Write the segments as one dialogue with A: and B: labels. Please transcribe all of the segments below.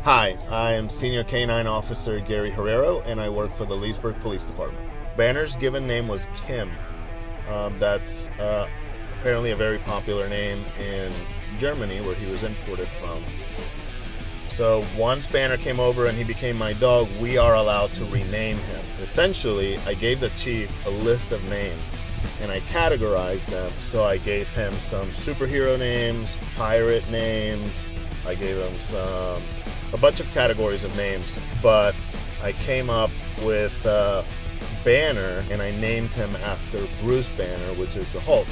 A: Hi, I am Senior K9 Officer Gary Herrero, and I work for the Leesburg Police Department. Banner's given name was Kim. That's apparently a very popular name in Germany, where he was imported from. So once Banner came over and he became my dog, we are allowed to rename him. Essentially, I gave the chief a list of names, and I categorized them. So I gave him some superhero names, pirate names. I gave him a bunch of categories of names, but I came up with Banner, and I named him after Bruce Banner, which is the Hulk.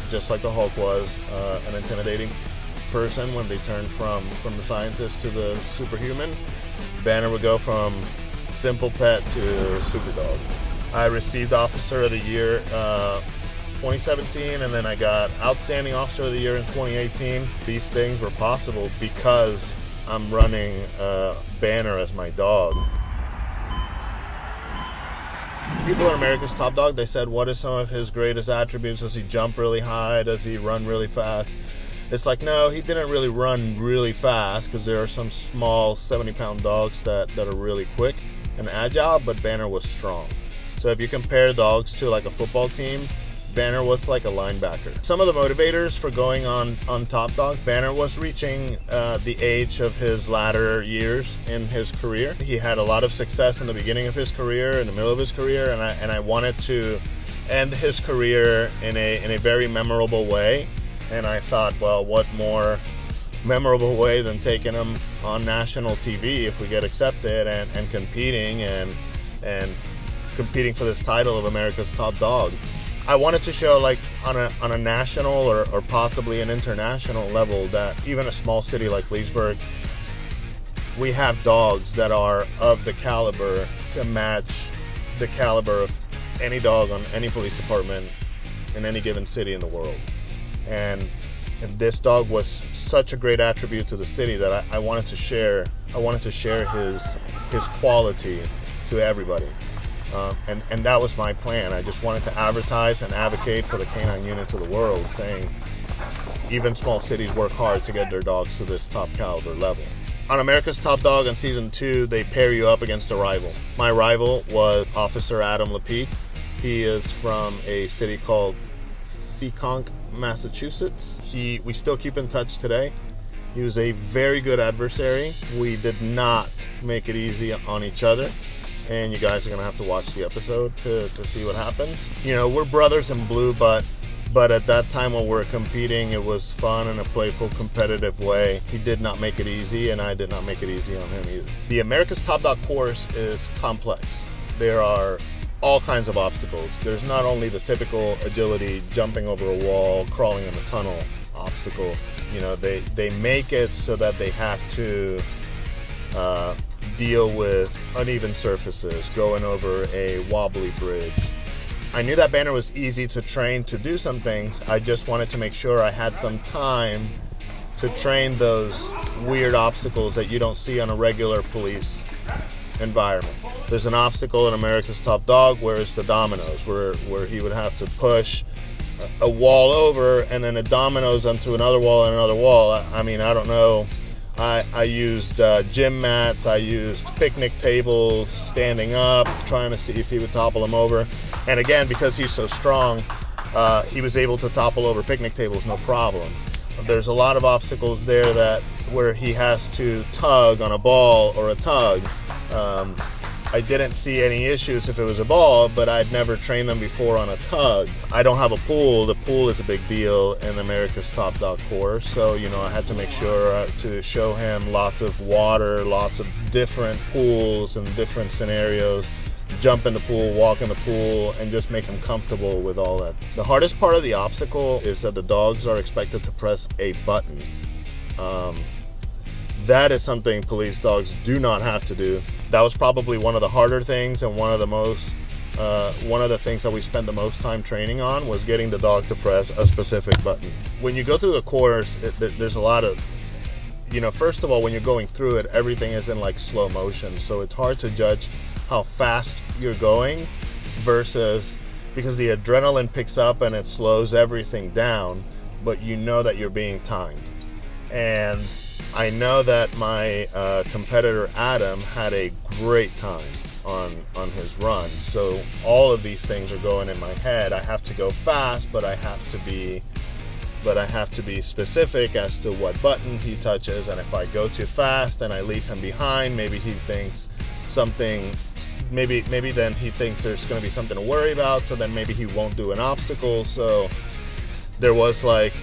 A: Just like the Hulk was an intimidating person when they turned from the scientist to the superhuman, Banner would go from simple pet to super dog. I received Officer of the Year 2017, and then I got Outstanding Officer of the Year in 2018. These things were possible because I'm running Banner as my dog. People at America's Top Dog, they said, what are some of his greatest attributes? Does he jump really high? Does he run really fast? It's like, no, he didn't really run really fast, because there are some small 70-pound dogs that are really quick and agile, but Banner was strong. So if you compare dogs to like a football team, Banner was like a linebacker. Some of the motivators for going on Top Dog, Banner was reaching the age of his latter years in his career. He had a lot of success in the beginning of his career, in the middle of his career, and I wanted to end his career in a very memorable way. And I thought, well, what more memorable way than taking him on national TV if we get accepted and competing and competing for this title of America's Top Dog. I wanted to show, like, on a national or possibly an international level, that even a small city like Leesburg, we have dogs that are of the caliber to match the caliber of any dog on any police department in any given city in the world. And this dog was such a great attribute to the city that I wanted to share. I wanted to share his quality to everybody. And that was my plan. I just wanted to advertise and advocate for the canine unit to the world, saying even small cities work hard to get their dogs to this top caliber level. On America's Top Dog in season 2, they pair you up against a rival. My rival was Officer Adam Lapete. He is from a city called Seekonk, Massachusetts. We still keep in touch today. He was a very good adversary. We did not make it easy on each other. And you guys are gonna have to watch the episode to see what happens. You know, we're brothers in blue, but at that time when we were competing, it was fun in a playful, competitive way. He did not make it easy, and I did not make it easy on him either. The America's Top Dog course is complex. There are all kinds of obstacles. There's not only the typical agility, jumping over a wall, crawling in a tunnel obstacle. You know, they make it so that they have to deal with uneven surfaces, going over a wobbly bridge. I knew that Banner was easy to train to do some things. I just wanted to make sure I had some time to train those weird obstacles that you don't see on a regular police environment. There's an obstacle in America's Top Dog where it's the dominoes, where he would have to push a wall over and then it dominoes onto another wall and another wall. I mean, I don't know. I used gym mats, I used picnic tables, standing up, trying to see if he would topple them over. And again, because he's so strong, he was able to topple over picnic tables no problem. There's a lot of obstacles there where he has to tug on a ball or a tug. I didn't see any issues if it was a ball, but I'd never trained them before on a tug. I don't have a pool. The pool is a big deal in America's Top Dog course, so you know I had to make sure to show him lots of water, lots of different pools and different scenarios. Jump in the pool, walk in the pool, and just make him comfortable with all that. The hardest part of the obstacle is that the dogs are expected to press a button. That is something police dogs do not have to do. That was probably one of the harder things, and one of the things that we spent the most time training on was getting the dog to press a specific button. When you go through the course, there's a lot of, you know, first of all, when you're going through it, everything is in like slow motion, so it's hard to judge how fast you're going versus, because the adrenaline picks up and it slows everything down, but you know that you're being timed. And I know that my competitor Adam had a great time on his run. So all of these things are going in my head. I have to go fast, but I have to be specific as to what button he touches. And if I go too fast and I leave him behind, maybe he thinks something. Maybe then he thinks there's going to be something to worry about. So then maybe he won't do an obstacle. So there was like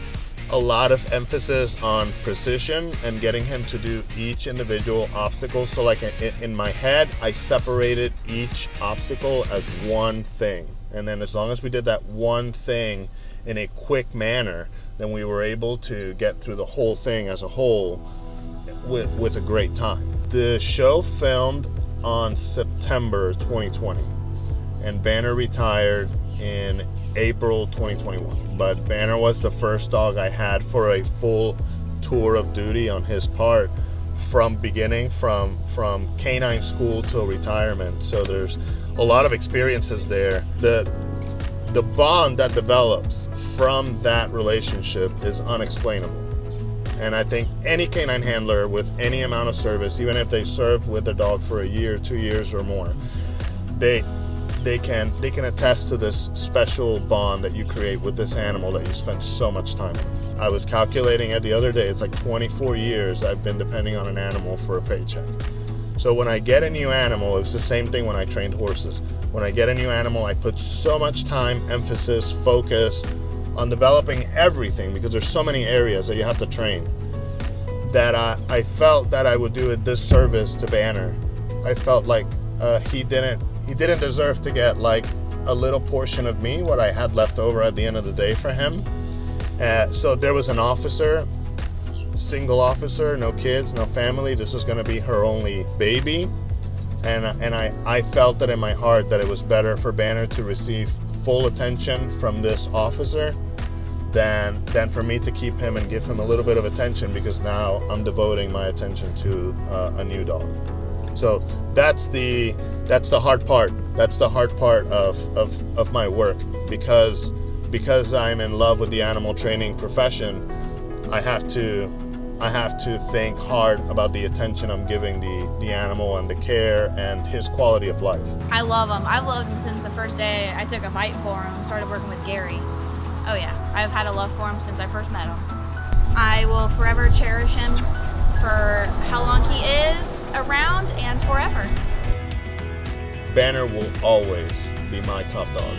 A: a lot of emphasis on precision and getting him to do each individual obstacle. So like in my head, I separated each obstacle as one thing. And then as long as we did that one thing in a quick manner, then we were able to get through the whole thing as a whole with a great time. The show filmed on September 2020, and Banner retired in April 2021. But Banner was the first dog I had for a full tour of duty on his part from beginning, from K9 school till retirement. So there's a lot of experiences there. The bond that develops from that relationship is unexplainable. And I think any canine handler with any amount of service, even if they served with their dog for a year, 2 years or more, they can attest to this special bond that you create with this animal that you spend so much time with. I was calculating it the other day. It's like 24 years I've been depending on an animal for a paycheck. So when I get a new animal, it was the same thing when I trained horses. When I get a new animal, I put so much time, emphasis, focus on developing everything, because there's so many areas that you have to train, that I felt that I would do a disservice to Banner. I felt like he didn't deserve to get like a little portion of me, what I had left over at the end of the day for him. So there was an officer, single officer, no kids, no family. This is going to be her only baby. And I felt that in my heart that it was better for Banner to receive full attention from this officer than for me to keep him and give him a little bit of attention, because now I'm devoting my attention to a new dog. So that's the hard part. That's the hard part of my work, because I'm in love with the animal training profession. I have to think hard about the attention I'm giving the animal and the care and his quality of life.
B: I love him. I've loved him since the first day I took a bite for him and started working with Gary. Oh yeah, I've had a love for him since I first met him. I will forever cherish him for how long he is around and forever.
A: Banner will always be my top dog.